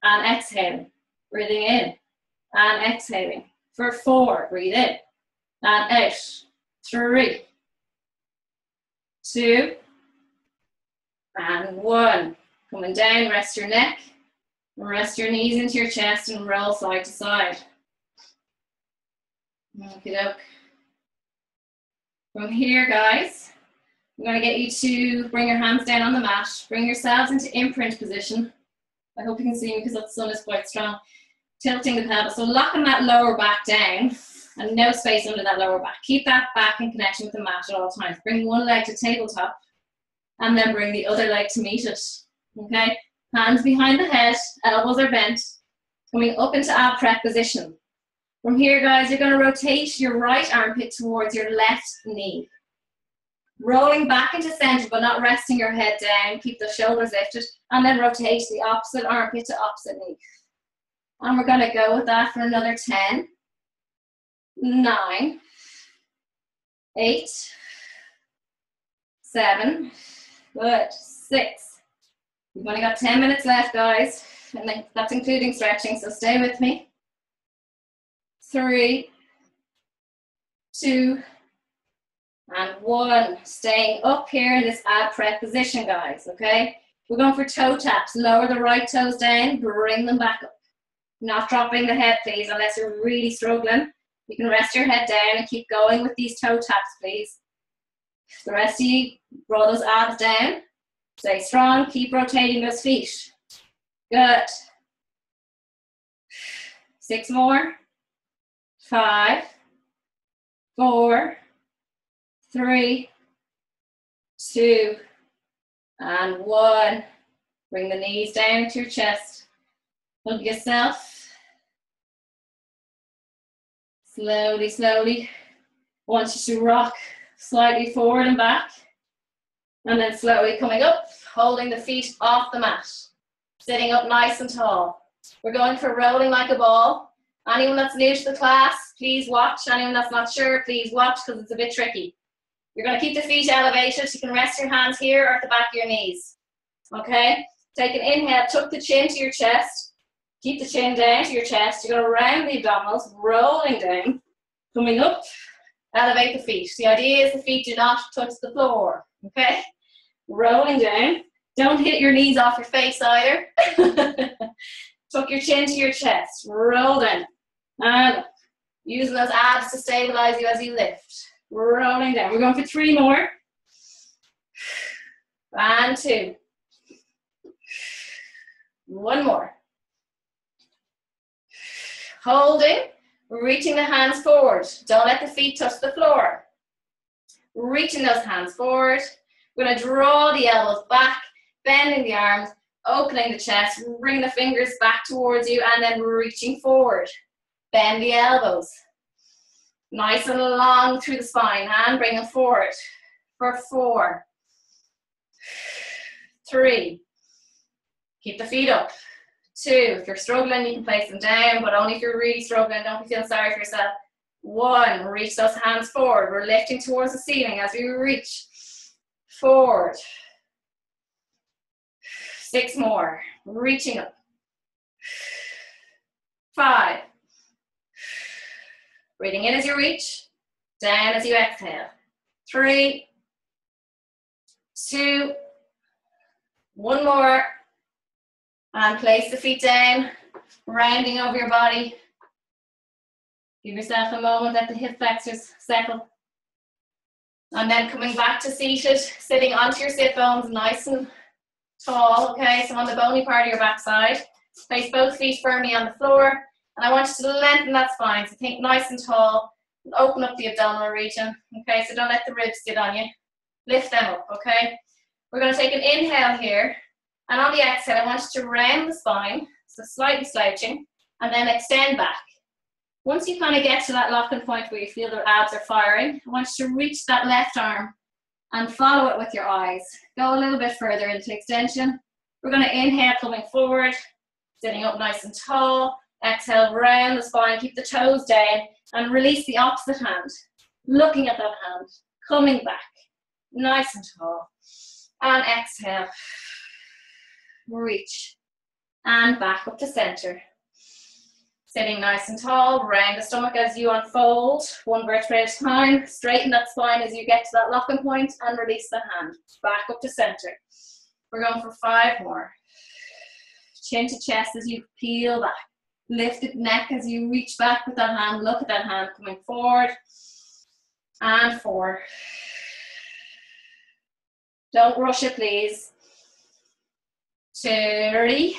and exhaling. Breathing in and exhaling. For 4, breathe in and out. 3, 2, and 1. Coming down, rest your neck, rest your knees into your chest and roll side to side. Okey-doke. From here, guys, I'm going to get you to bring your hands down on the mat, bring yourselves into imprint position. I hope you can see me because the sun is quite strong. Tilting the pelvis, so locking that lower back down and no space under that lower back. Keep that back in connection with the mat at all times. Bring one leg to tabletop and then bring the other leg to meet it. Okay, hands behind the head, elbows are bent, coming up into ab prep position. From here, guys, you're going to rotate your right armpit towards your left knee. Rolling back into center, but not resting your head down. Keep the shoulders lifted, and then rotate the opposite armpit to opposite knee. And we're going to go with that for another 10, 9, 8, 7, good, 6. We've only got 10 minutes left, guys, and that's including stretching, so stay with me. 3, 2, and 1. Staying up here in this ab prep position, guys, okay? We're going for toe taps. Lower the right toes down, bring them back up. Not dropping the head, please, unless you're really struggling. You can rest your head down and keep going with these toe taps, please. The rest of you, draw those abs down. Stay strong, keep rotating those feet. Good. 6 more. 5, 4, 3, 2, and 1. Bring the knees down to your chest. Hug yourself. Slowly, slowly. I want you to rock slightly forward and back. And then slowly coming up, holding the feet off the mat. Sitting up nice and tall. We're going for rolling like a ball. Anyone that's new to the class, please watch. Anyone that's not sure, please watch because it's a bit tricky. You're going to keep the feet elevated. You can rest your hands here or at the back of your knees. Okay? Take an inhale, tuck the chin to your chest. Keep the chin down to your chest. You're going to round the abdominals, rolling down, coming up, elevate the feet. The idea is the feet do not touch the floor. Okay? Rolling down. Don't hit your knees off your face either. Tuck your chin to your chest. Roll down. And up. Using those abs to stabilize you as you lift. Rolling down. We're going for 3 more. And 2. 1 more. Holding. Reaching the hands forward. Don't let the feet touch the floor. Reaching those hands forward. We're going to draw the elbows back, bending the arms, opening the chest, bring the fingers back towards you, and then reaching forward. Bend the elbows. Nice and long through the spine, and bring them forward. For 4, 3. Keep the feet up. 2. If you're struggling, you can place them down, but only if you're really struggling. Don't be feeling sorry for yourself. 1. Reach those hands forward. We're lifting towards the ceiling as we reach forward. 6 more. Reaching up. 5. Breathing in as you reach, down as you exhale. 3, 2, 1 more. And place the feet down, rounding over your body. Give yourself a moment, let the hip flexors settle. And then coming back to seated, sitting onto your sit bones, nice and tall, okay? So on the bony part of your backside. Place both feet firmly on the floor. And I want you to lengthen that spine, so think nice and tall. And open up the abdominal region, okay? So don't let the ribs sit on you. Lift them up, okay? We're going to take an inhale here. And on the exhale, I want you to round the spine, so slightly slouching, and then extend back. Once you kind of get to that locking point where you feel the abs are firing, I want you to reach that left arm and follow it with your eyes. Go a little bit further into extension. We're going to inhale, coming forward, sitting up nice and tall. Exhale, round the spine, keep the toes down, and release the opposite hand. Looking at that hand, coming back, nice and tall. And exhale, reach, and back up to center. Sitting nice and tall, round the stomach as you unfold, 1 vertebrae at a time. Straighten that spine as you get to that locking point, and release the hand. Back up to center. We're going for 5 more. Chin to chest as you peel back. Lifted neck as you reach back with that hand. Look at that hand coming forward. And 4. Don't rush it, please. 3.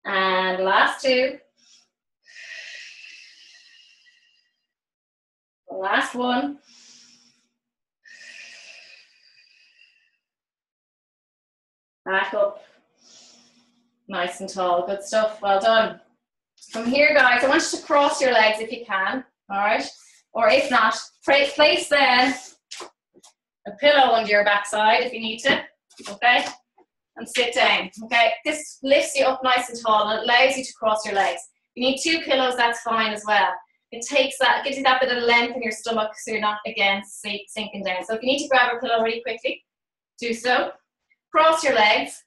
And last 2. Last 1. Back up. Nice and tall. Good stuff. Well done. From here, guys, I want you to cross your legs if you can. All right? Or if not, place then a pillow under your backside if you need to. Okay? And sit down. Okay? This lifts you up nice and tall and it allows you to cross your legs. If you need 2 pillows, that's fine as well. It takes that, gives you that bit of length in your stomach so you're not, again, sinking down. So if you need to grab a pillow really quickly, do so. Cross your legs.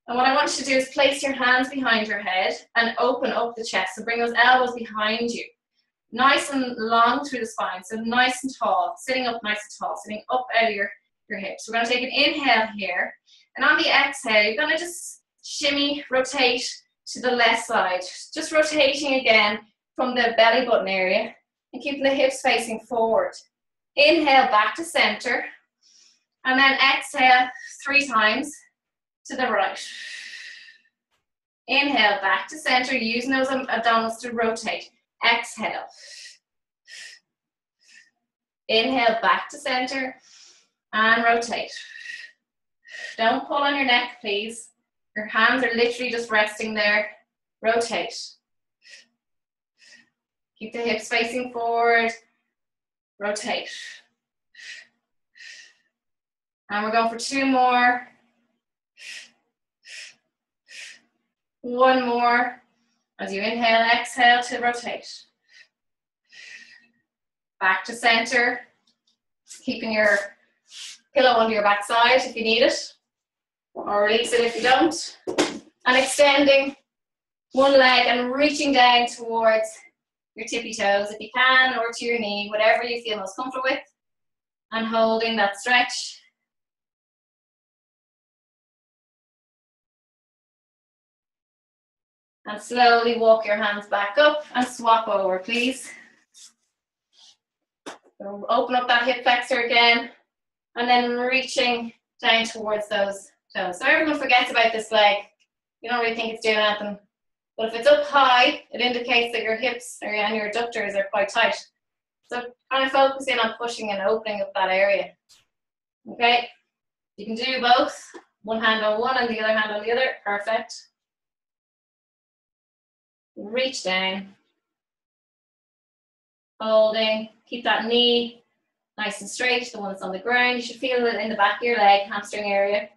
And what I want you to do is place your hands behind your head and open up the chest. So bring those elbows behind you. Nice and long through the spine. So nice and tall. Sitting up nice and tall. Sitting up out of your hips. We're going to take an inhale here. And on the exhale, you're going to just shimmy, rotate to the left side. Just rotating again from the belly button area. And keeping the hips facing forward. Inhale back to center. And then exhale 3 times. To the right. Inhale back to center, using those abdominals to rotate. Exhale. Inhale back to center and rotate. Don't pull on your neck, please. Your hands are literally just resting there. Rotate. Keep the hips facing forward. Rotate. And we're going for 2 more. 1 more. As you inhale and exhale to rotate. Back to center. keeping your pillow under your backside if you need it, or release it if you don't. And extending one leg and reaching down towards your tippy toes if you can, or to your knee, whatever you feel most comfortable with, and holding that stretch. And slowly walk your hands back up and swap over, please. So open up that hip flexor again, and then reaching down towards those toes. So everyone forgets about this leg. You don't really think it's doing anything. But if it's up high, it indicates that your hips and your adductors are quite tight. So kind of focus in on pushing and opening up that area. Okay? You can do both. One hand on one and the other hand on the other. Perfect. Reach down. Holding. Keep that knee nice and straight, the one that's on the ground. You should feel it in the back of your leg, hamstring area.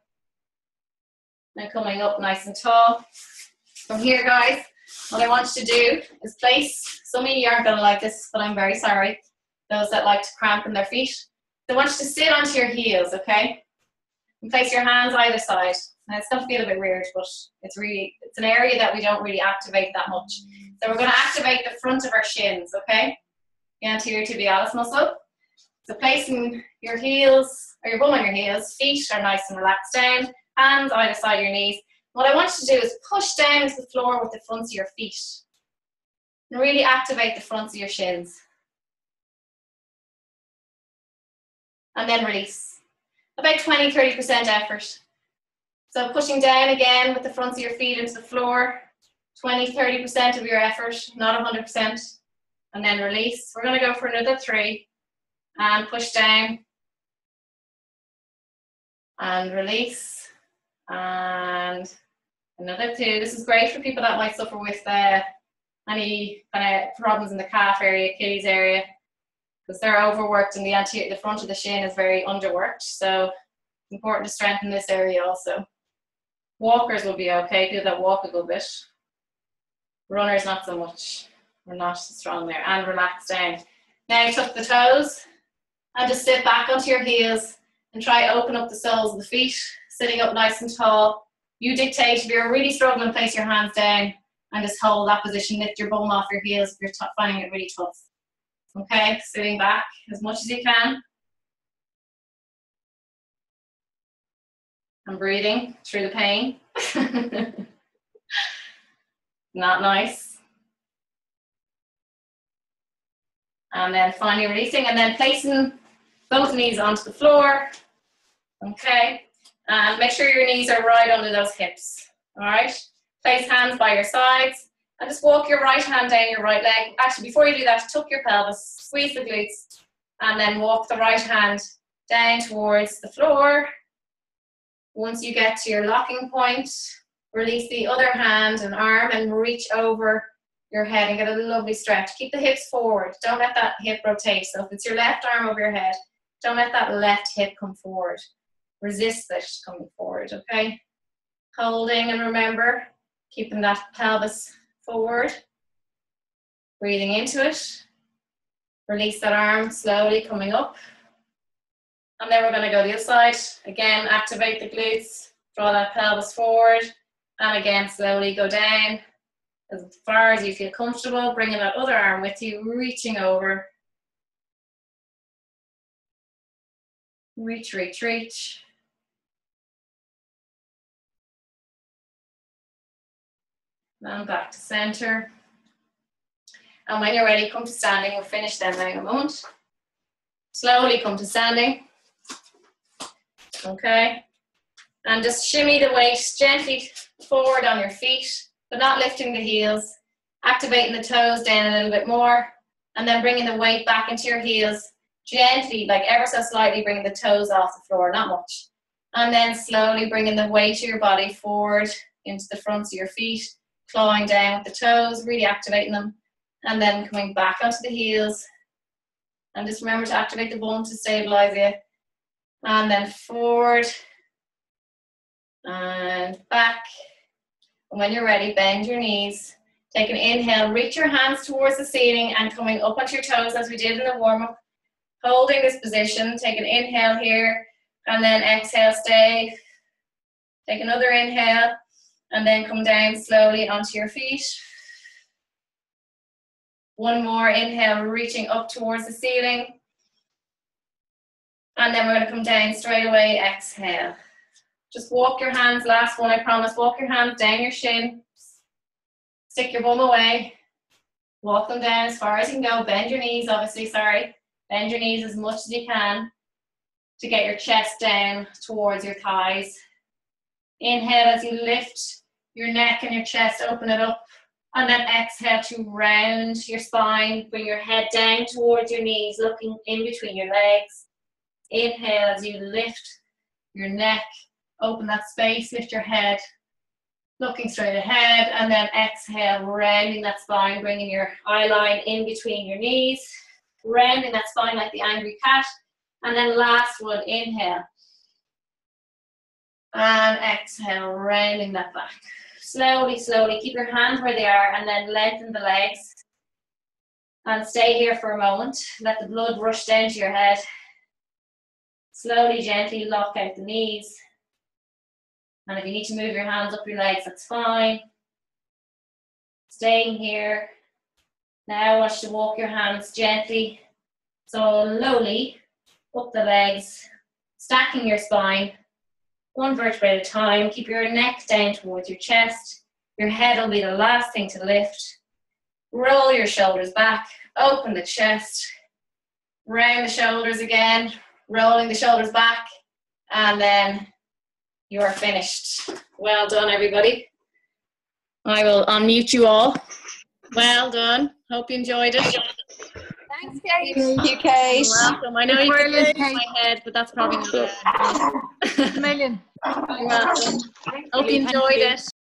Now coming up nice and tall. From here, guys, what I want you to do is place, some of you aren't going to like this, but I'm very sorry, those that like to cramp in their feet. So I want you to sit onto your heels, okay? And place your hands either side. Now it's going to feel a bit weird, but it's an area that we don't really activate that much. So we're going to activate the front of our shins, okay? The anterior tibialis muscle. So placing your heels, or your bum on your heels, feet are nice and relaxed down, hands either side of your knees. What I want you to do is push down to the floor with the fronts of your feet. And really activate the fronts of your shins. And then release. About 20-30% effort. So pushing down again with the fronts of your feet into the floor. 20-30% of your effort, not 100%. And then release. We're going to go for another 3. And push down. And release. And another 2. This is great for people that might suffer with any kind of problems in the calf area, Achilles area, because they're overworked and the front of the shin is very underworked. So it's important to strengthen this area also. Walkers will be okay, people that walk a good bit. Runners, not so much. We're not so strong there. And relax down. Now tuck the toes and just sit back onto your heels and try open up the soles of the feet. Sitting up nice and tall. You dictate. If you're really struggling, place your hands down and just hold that position. Lift your bum off your heels if you're finding it really tough. Okay, sitting back as much as you can. And breathing through the pain. Not nice. And then finally releasing and then placing both knees onto the floor. Okay. And make sure your knees are right under those hips, all right? Place hands by your sides and just walk your right hand down your right leg. Actually, before you do that, tuck your pelvis, squeeze the glutes, and then walk the right hand down towards the floor. Once you get to your locking point, release the other hand and arm and reach over your head and get a lovely stretch. Keep the hips forward. Don't let that hip rotate. So if it's your left arm over your head, don't let that left hip come forward. Resist this coming forward, okay? Holding and remember, keeping that pelvis forward. Breathing into it. Release that arm slowly coming up. And then we're going to go the other side. Again, activate the glutes. Draw that pelvis forward. And again, slowly go down as far as you feel comfortable. Bringing that other arm with you, reaching over. Reach, reach, reach. And back to center. And when you're ready, come to standing. We'll finish then now in a moment. Slowly come to standing. Okay. And just shimmy the weight gently forward on your feet, but not lifting the heels. Activating the toes down a little bit more. And then bringing the weight back into your heels. Gently, like ever so slightly, bringing the toes off the floor, not much. And then slowly bringing the weight of your body forward into the fronts of your feet. Clawing down with the toes, really activating them, and then coming back onto the heels. And just remember to activate the bum to stabilize you. And then forward and back. And when you're ready, bend your knees. Take an inhale, reach your hands towards the ceiling and coming up onto your toes as we did in the warm-up. Holding this position, take an inhale here, and then exhale, stay. Take another inhale, and then come down slowly onto your feet. One more inhale, reaching up towards the ceiling. And then we're going to come down straight away, exhale. Just walk your hands, last one, I promise. Walk your hands down your shin. Stick your bum away. Walk them down as far as you can go. Bend your knees, obviously, sorry. Bend your knees as much as you can to get your chest down towards your thighs. Inhale as you lift your neck and your chest, open it up. And then exhale to round your spine. Bring your head down towards your knees, looking in between your legs. Inhale as you lift your neck, open that space, lift your head, looking straight ahead, and then exhale, rounding that spine, bringing your eye line in between your knees, rounding that spine like the angry cat, and then last one, inhale, and exhale, rounding that back. Slowly, slowly, keep your hands where they are, and then lengthen the legs, and stay here for a moment, let the blood rush down to your head. Slowly, gently lock out the knees. And if you need to move your hands up your legs, that's fine. Staying here. Now I want you to walk your hands gently, slowly up the legs, stacking your spine, one vertebrae at a time. Keep your neck down towards your chest. Your head will be the last thing to lift. Roll your shoulders back, open the chest, round the shoulders again, rolling the shoulders back, and then you are finished. Well done, everybody. I will unmute you all. Well done. Hope you enjoyed it. Thanks, Kate. Thank you, Kate. You're welcome. I know you can hear it in my head, but that's probably not a million. You're welcome. Hope you enjoyed it.